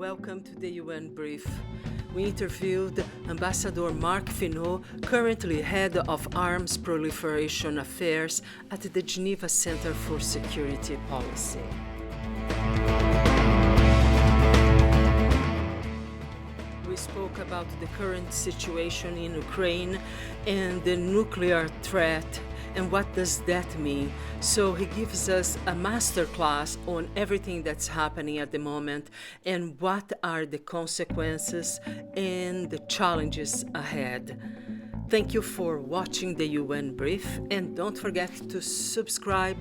Welcome to the UN Brief. We interviewed Ambassador Marc Finot, currently head of Arms Proliferation Affairs at the Geneva Center for Security Policy. We spoke about the current situation in Ukraine and the nuclear threat and what does that mean. So he gives us a masterclass on everything that's happening at the moment and what are the consequences and the challenges ahead. Thank you for watching the UN Brief and don't forget to subscribe.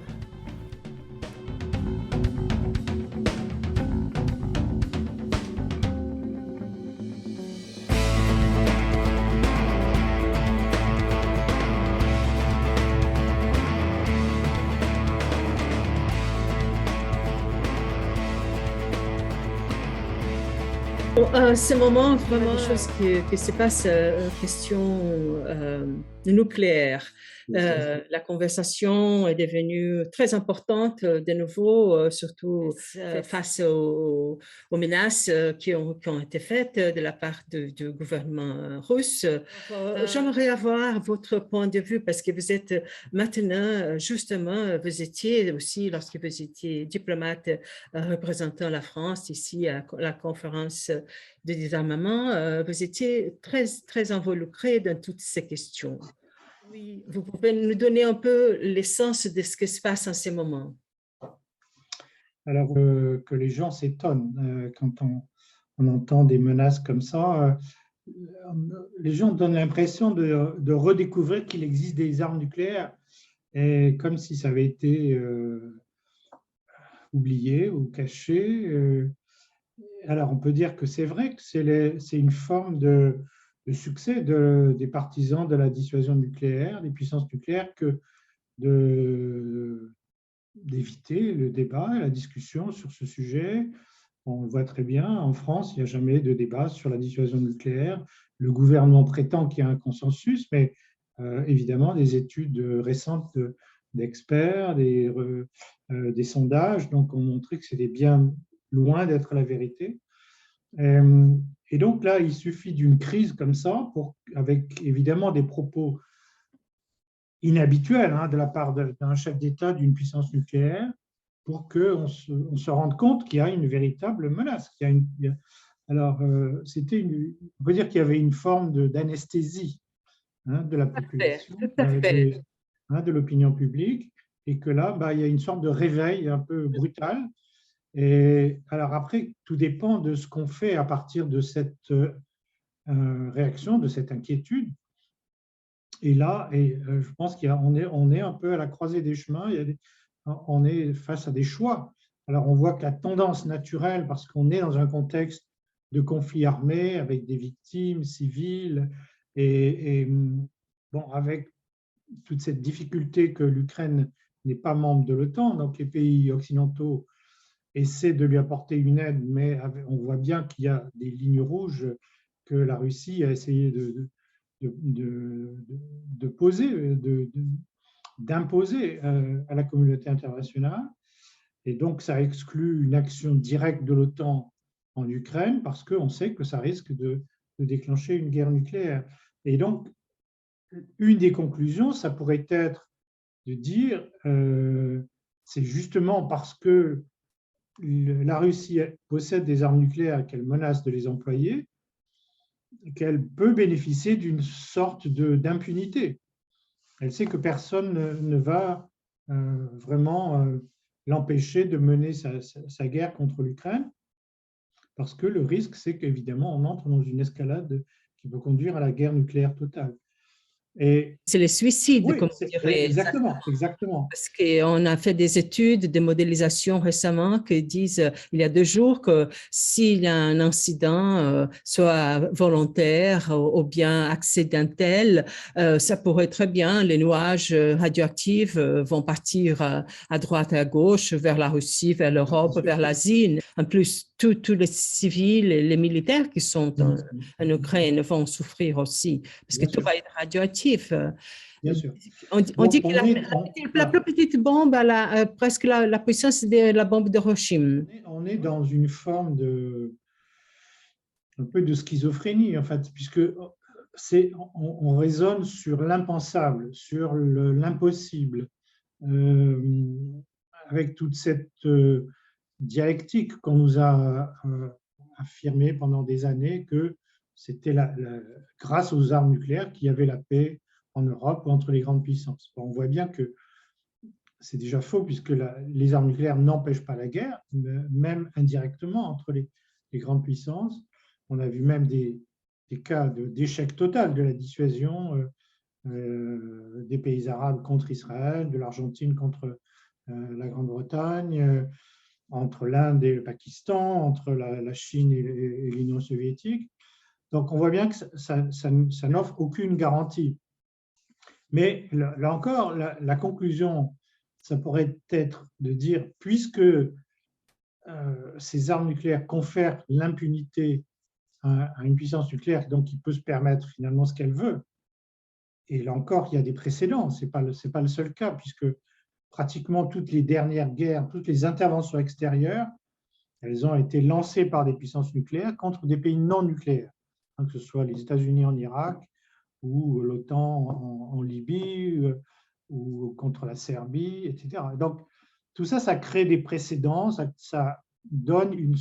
Ce moment, vraiment, des choses qui se passent, question nucléaire. La conversation est devenue très importante de nouveau, surtout face aux menaces qui ont été faites de la part du gouvernement russe. J'aimerais avoir votre point de vue parce que vous êtes maintenant, justement, vous étiez aussi, lorsque vous étiez diplomate représentant la France ici à la conférence de désarmement, vous étiez très, très involucré dans toutes ces questions. Oui, vous pouvez nous donner un peu l'essence de ce qui se passe en ce moment. Alors que les gens s'étonnent quand on entend des menaces comme ça. Les gens donnent l'impression de redécouvrir qu'il existe des armes nucléaires, et comme si ça avait été oublié ou caché. Alors on peut dire que c'est vrai que c'est une forme de succès des partisans de la dissuasion nucléaire, des puissances nucléaires, que d'éviter le débat et la discussion sur ce sujet. On le voit très bien, en France, il n'y a jamais de débat sur la dissuasion nucléaire. Le gouvernement prétend qu'il y a un consensus, mais évidemment, des études récentes d'experts, des sondages, donc ont montré que c'était bien loin d'être la vérité. Et donc là, il suffit d'une crise comme ça, avec évidemment des propos inhabituels de la part d'un chef d'État d'une puissance nucléaire, pour qu'on se rende compte qu'il y a une véritable menace. Alors, on peut dire qu'il y avait une forme d'anesthésie de la population, de l'opinion publique, et que là, il y a une sorte de réveil un peu brutal. Et alors après, tout dépend de ce qu'on fait à partir de cette réaction, de cette inquiétude. Et là, je pense qu'on est un peu à la croisée des chemins, on est face à des choix. Alors on voit que la tendance naturelle, parce qu'on est dans un contexte de conflit armé avec des victimes civiles, et avec toute cette difficulté que l'Ukraine n'est pas membre de l'OTAN, donc les pays occidentaux essaie de lui apporter une aide, mais on voit bien qu'il y a des lignes rouges que la Russie a essayé d'imposer à la communauté internationale. Et donc, ça exclut une action directe de l'OTAN en Ukraine parce qu'on sait que ça risque de déclencher une guerre nucléaire. Et donc, une des conclusions, ça pourrait être de dire c'est justement parce que la Russie possède des armes nucléaires, qu'elle menace de les employer, qu'elle peut bénéficier d'une sorte d'impunité. Elle sait que personne ne va vraiment l'empêcher de mener sa guerre contre l'Ukraine, parce que le risque, c'est qu'évidemment, on entre dans une escalade qui peut conduire à la guerre nucléaire totale. C'est le suicide, oui, comme on dirait. Exactement. Parce qu'on a fait des études de modélisation récemment qui disent, il y a 2 jours, que s'il y a un incident, soit volontaire ou bien accidentel, ça pourrait très bien, les nuages radioactifs vont partir à droite et à gauche, vers la Russie, vers l'Europe, vers l'Asie. En plus, tous les civils et les militaires qui sont en Ukraine vont souffrir aussi, parce que tout va être radioactif. Bien sûr. On dit que la plus petite bombe a presque la puissance de la bombe d'Hiroshima. On est dans une forme de un peu de schizophrénie, en fait, puisque on raisonne sur l'impensable, sur l'impossible, avec toute cette dialectique qu'on nous a affirmé pendant des années que c'était grâce aux armes nucléaires qu'il y avait la paix en Europe ou entre les grandes puissances. Bon, on voit bien que c'est déjà faux puisque les armes nucléaires n'empêchent pas la guerre, même indirectement entre les grandes puissances. On a vu même des cas d'échec total de la dissuasion des pays arabes contre Israël, de l'Argentine contre la Grande-Bretagne, entre l'Inde et le Pakistan, entre la Chine et l'Union soviétique. Donc on voit bien que ça n'offre aucune garantie. Mais là encore, la conclusion, ça pourrait être de dire, puisque ces armes nucléaires confèrent l'impunité à une puissance nucléaire, donc qui peut se permettre finalement ce qu'elle veut, et là encore, il y a des précédents, ce n'est pas le seul cas, puisque pratiquement toutes les dernières guerres, toutes les interventions extérieures, elles ont été lancées par des puissances nucléaires contre des pays non nucléaires, que ce soit les États-Unis en Irak ou l'OTAN en Libye ou contre la Serbie, etc. Donc, tout ça, ça crée des précédents, ça donne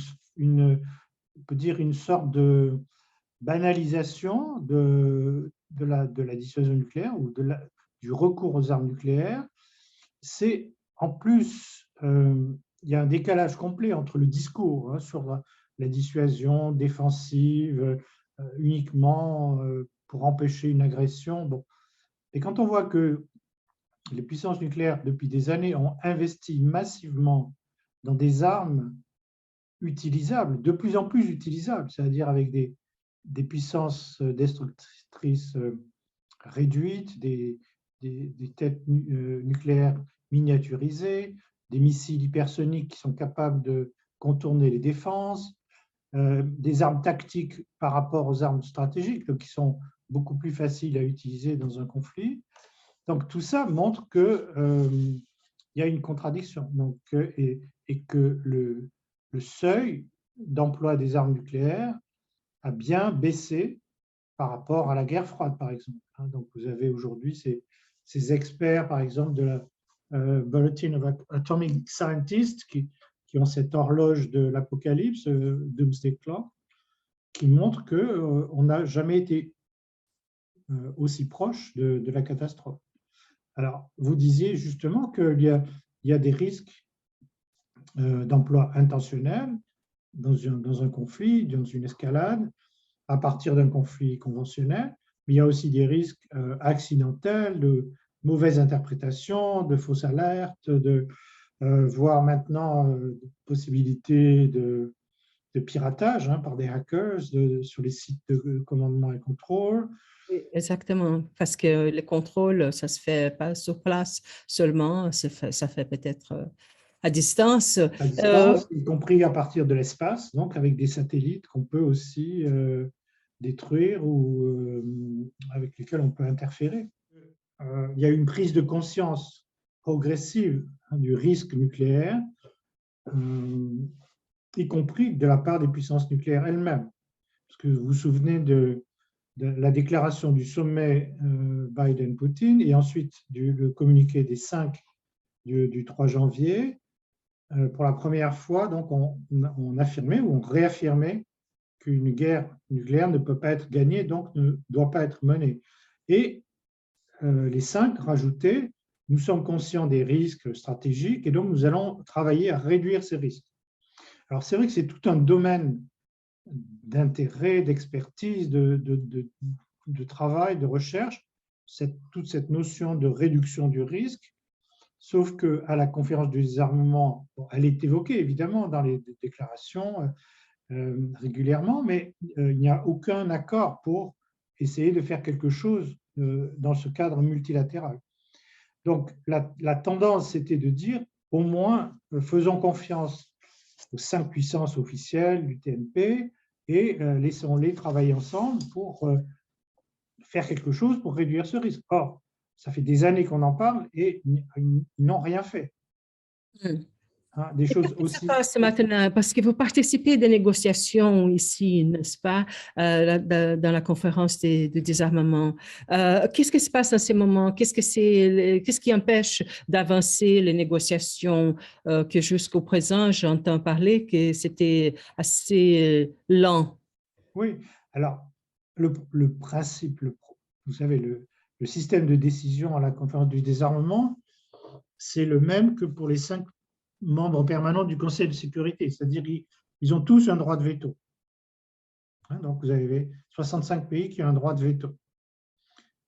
on peut dire une sorte de banalisation de la dissuasion nucléaire ou du recours aux armes nucléaires. C'est en plus, il y a un décalage complet entre le discours sur la dissuasion défensive uniquement pour empêcher une agression. Bon. Et quand on voit que les puissances nucléaires, depuis des années, ont investi massivement dans des armes utilisables, de plus en plus utilisables, c'est-à-dire avec des puissances destructrices réduites, des têtes nucléaires miniaturisées, des missiles hypersoniques qui sont capables de contourner les défenses, des armes tactiques par rapport aux armes stratégiques, donc qui sont beaucoup plus faciles à utiliser dans un conflit. Donc tout ça montre qu'il y a une contradiction et que le seuil d'emploi des armes nucléaires a bien baissé par rapport à la guerre froide, par exemple. Donc, vous avez aujourd'hui ces experts, par exemple, de la Bulletin of Atomic Scientists, qui ont cette horloge de l'apocalypse, Doomsday Clock, qui montre qu'on n'a jamais été aussi proche de la catastrophe. Alors, vous disiez justement qu'il y a des risques d'emploi intentionnel dans un conflit, dans une escalade, à partir d'un conflit conventionnel, mais il y a aussi des risques accidentels, de mauvaise interprétation, de fausses alertes, voire maintenant possibilité de piratage par des hackers sur les sites de commandement et contrôle. Oui, exactement, parce que le contrôle, ça ne se fait pas sur place seulement, ça fait peut-être à distance. À distance, y compris à partir de l'espace, donc avec des satellites qu'on peut aussi détruire ou avec lesquels on peut interférer. Il y a une prise de conscience progressive du risque nucléaire, y compris de la part des puissances nucléaires elles-mêmes. Parce que vous vous souvenez de la déclaration du sommet Biden-Poutine et ensuite le communiqué des 5 du 3 janvier. Pour la première fois, donc, on affirmait ou on réaffirmait qu'une guerre nucléaire ne peut pas être gagnée, donc ne doit pas être menée. Et les 5 rajoutaient, nous sommes conscients des risques stratégiques et donc nous allons travailler à réduire ces risques. Alors c'est vrai que c'est tout un domaine d'intérêt, d'expertise, de travail, de recherche, toute cette notion de réduction du risque, sauf qu'à la conférence du désarmement, elle est évoquée évidemment dans les déclarations régulièrement, mais il n'y a aucun accord pour essayer de faire quelque chose dans ce cadre multilatéral. Donc la tendance, c'était de dire, au moins, faisons confiance aux 5 puissances officielles du TNP et laissons-les travailler ensemble pour faire quelque chose pour réduire ce risque. Or, ça fait des années qu'on en parle et ils n'ont rien fait. hein, des Et choses qu'est-ce qui se aussi. passe maintenant? Parce que vous participez des négociations ici, n'est-ce pas, dans la conférence de désarmement. Qu'est-ce qui se passe en ces moments? Qu'est-ce qui empêche d'avancer les négociations que jusqu'au présent, j'entends parler que c'était assez lent? Oui, alors le principe, vous savez, le système de décision à la conférence du désarmement, c'est le même que pour les 5 membres permanents du Conseil de sécurité, c'est-à-dire ils ont tous un droit de veto. Hein, donc vous avez 65 pays qui ont un droit de veto,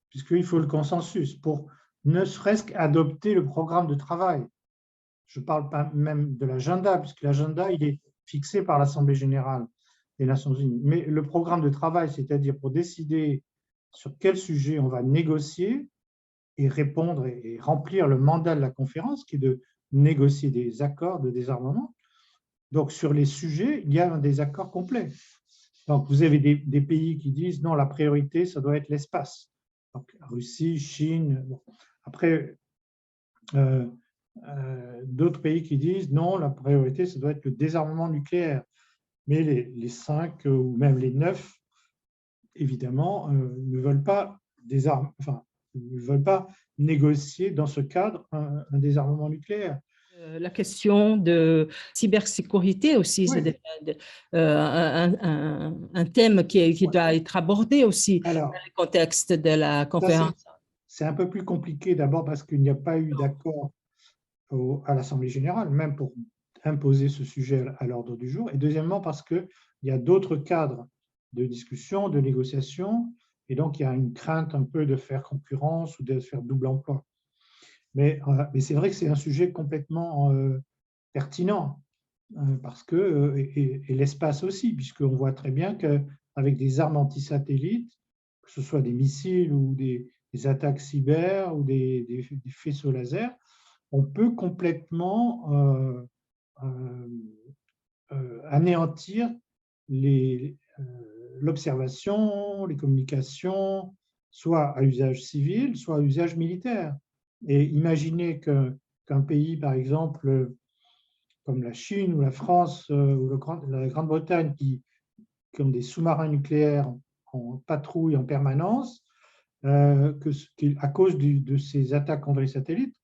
puisqu'il faut le consensus pour ne serait-ce qu'adopter le programme de travail. Je ne parle pas même de l'agenda, puisque l'agenda, il est fixé par l'Assemblée générale des Nations unies. Mais le programme de travail, c'est-à-dire pour décider sur quel sujet on va négocier et répondre et remplir le mandat de la conférence, qui est de négocier des accords de désarmement. Donc, sur les sujets, il y a un désaccord complet. Donc, vous avez des pays qui disent non, la priorité, ça doit être l'espace. Donc, Russie, Chine. Bon. Après, d'autres pays qui disent non, la priorité, ça doit être le désarmement nucléaire. Mais les 5 ou même les 9, évidemment, ne veulent pas enfin, ne veulent pas négocier dans ce cadre un désarmement nucléaire. La question de cybersécurité aussi, Oui. c'est un thème qui doit être abordé aussi Alors, dans le contexte de la conférence. c'est un peu plus compliqué d'abord parce qu'il n'y a pas eu d'accord à l'Assemblée générale, même pour imposer ce sujet à l'ordre du jour. Et deuxièmement, parce qu'il y a d'autres cadres de discussion, de négociation, et donc il y a une crainte un peu de faire concurrence ou de faire double emploi. Mais c'est vrai que c'est un sujet complètement pertinent, parce que, et l'espace aussi, puisqu'on voit très bien qu'avec des armes antisatellites, que ce soit des missiles ou des attaques cyber ou des faisceaux laser, on peut complètement anéantir l'observation, les communications, soit à usage civil, soit à usage militaire. Et imaginez qu'un pays, par exemple, comme la Chine ou la France ou la Grande-Bretagne, qui ont des sous-marins nucléaires en patrouille en permanence, à cause de ces attaques contre les satellites,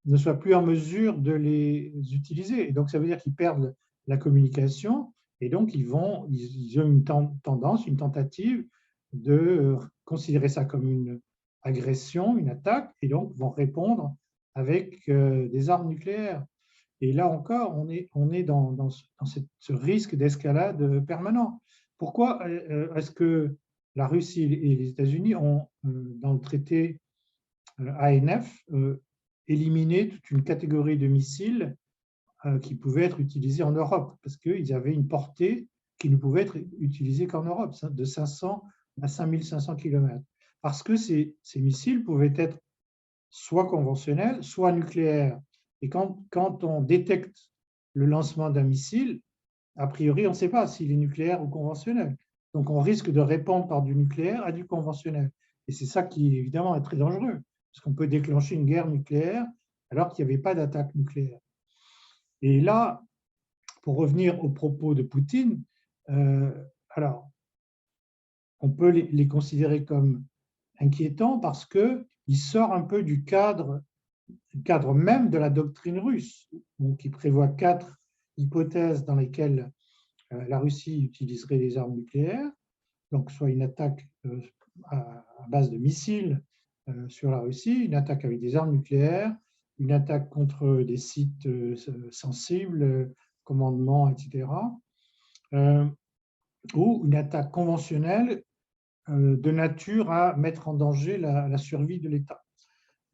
ne soient plus en mesure de les utiliser. Et donc, ça veut dire qu'ils perdent la communication et donc ils ont une tendance, une tentative de considérer ça comme une agression, une attaque, et donc vont répondre avec des armes nucléaires. Et là encore, on est dans ce risque d'escalade permanent. Pourquoi est-ce que la Russie et les États-Unis ont, dans le traité ANF, éliminé toute une catégorie de missiles qui pouvaient être utilisés en Europe, parce qu'ils avaient une portée qui ne pouvait être utilisée qu'en Europe, de 500 à 5500 km. Parce que ces missiles pouvaient être soit conventionnels, soit nucléaires. Et quand on détecte le lancement d'un missile, a priori, on ne sait pas s'il est nucléaire ou conventionnel. Donc, on risque de répondre par du nucléaire à du conventionnel. Et c'est ça qui, évidemment, est très dangereux, parce qu'on peut déclencher une guerre nucléaire alors qu'il n'y avait pas d'attaque nucléaire. Et là, pour revenir aux propos de Poutine, alors, on peut les considérer comme inquiétants parce qu'il sort un peu du cadre même de la doctrine russe, qui prévoit 4 hypothèses dans lesquelles la Russie utiliserait des armes nucléaires, donc soit une attaque à base de missiles sur la Russie, une attaque avec des armes nucléaires, une attaque contre des sites sensibles, commandements, etc., ou une attaque conventionnelle de nature à mettre en danger la survie de l'État.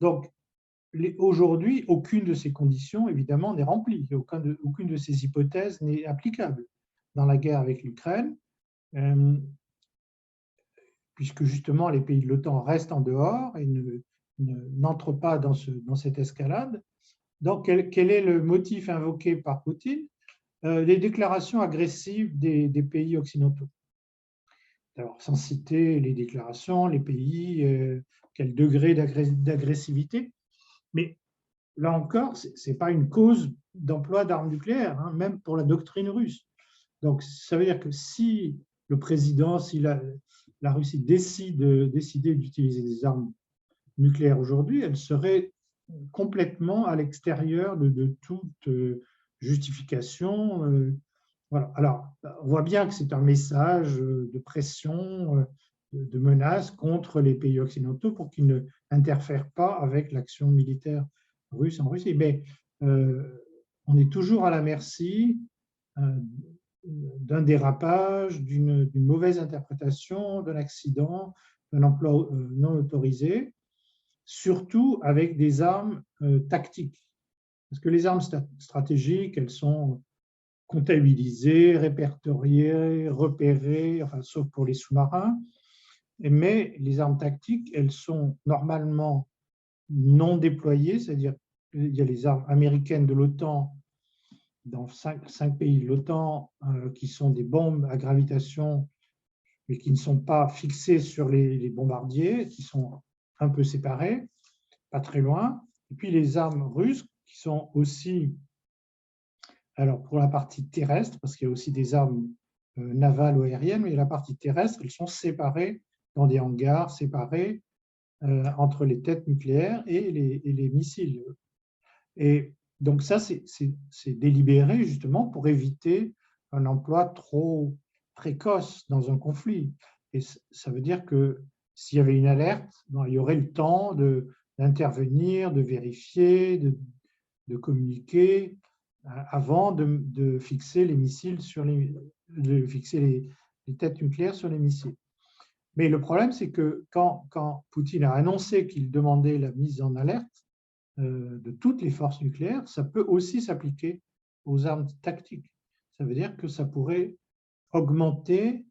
Donc, aujourd'hui, aucune de ces conditions, évidemment, n'est remplie. Aucune de ces hypothèses n'est applicable dans la guerre avec l'Ukraine, puisque justement les pays de l'OTAN restent en dehors et n'entrent pas dans cette escalade. Donc, quel est le motif invoqué par Poutine? Les déclarations agressives des pays occidentaux. Alors, sans citer les déclarations, les pays, quel degré d'agressivité, mais là encore, ce n'est pas une cause d'emploi d'armes nucléaires, hein, même pour la doctrine russe. Donc, ça veut dire que si le président, si la Russie décidait d'utiliser des armes nucléaires aujourd'hui, elle serait complètement à l'extérieur de toute justification. Voilà. Alors, on voit bien que c'est un message de pression, de menace contre les pays occidentaux pour qu'ils n'interfèrent pas avec l'action militaire russe en Russie. Mais on est toujours à la merci d'un dérapage, d'une mauvaise interprétation, d'un accident, d'un emploi non autorisé, surtout avec des armes tactiques. Parce que les armes stratégiques, elles sont comptabilisées, répertoriées, repérées, enfin, sauf pour les sous-marins. Mais les armes tactiques, elles sont normalement non déployées, c'est-à-dire qu'il y a les armes américaines de l'OTAN, dans cinq pays de l'OTAN, qui sont des bombes à gravitation, mais qui ne sont pas fixées sur les bombardiers, qui sont un peu séparées, pas très loin. Et puis les armes russes, qui sont aussi, alors pour la partie terrestre, parce qu'il y a aussi des armes navales ou aériennes, mais la partie terrestre, elles sont séparées dans des hangars, séparées entre les têtes nucléaires et les missiles. Et donc ça, c'est délibéré justement pour éviter un emploi trop précoce dans un conflit. Et ça veut dire que s'il y avait une alerte, il y aurait le temps d'intervenir, de vérifier, de communiquer avant de fixer les missiles de fixer les têtes nucléaires sur les missiles. Mais le problème, c'est que quand Poutine a annoncé qu'il demandait la mise en alerte de toutes les forces nucléaires, ça peut aussi s'appliquer aux armes tactiques. Ça veut dire que ça pourrait augmenter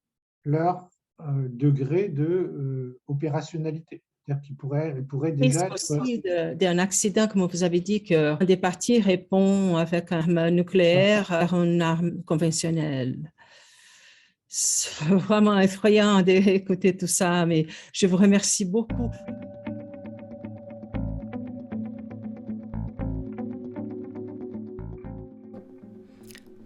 leur degré d'opérationnalité. C'est-à-dire qu'ils pourraient déjà être aussi d'un accident, comme vous avez dit, qu'un des parties répond avec une arme nucléaire à une arme conventionnelle. C'est vraiment effrayant d'écouter tout ça, mais je vous remercie beaucoup.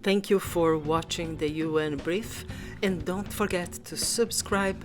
Thank you for watching the UN Brief, and don't forget to subscribe,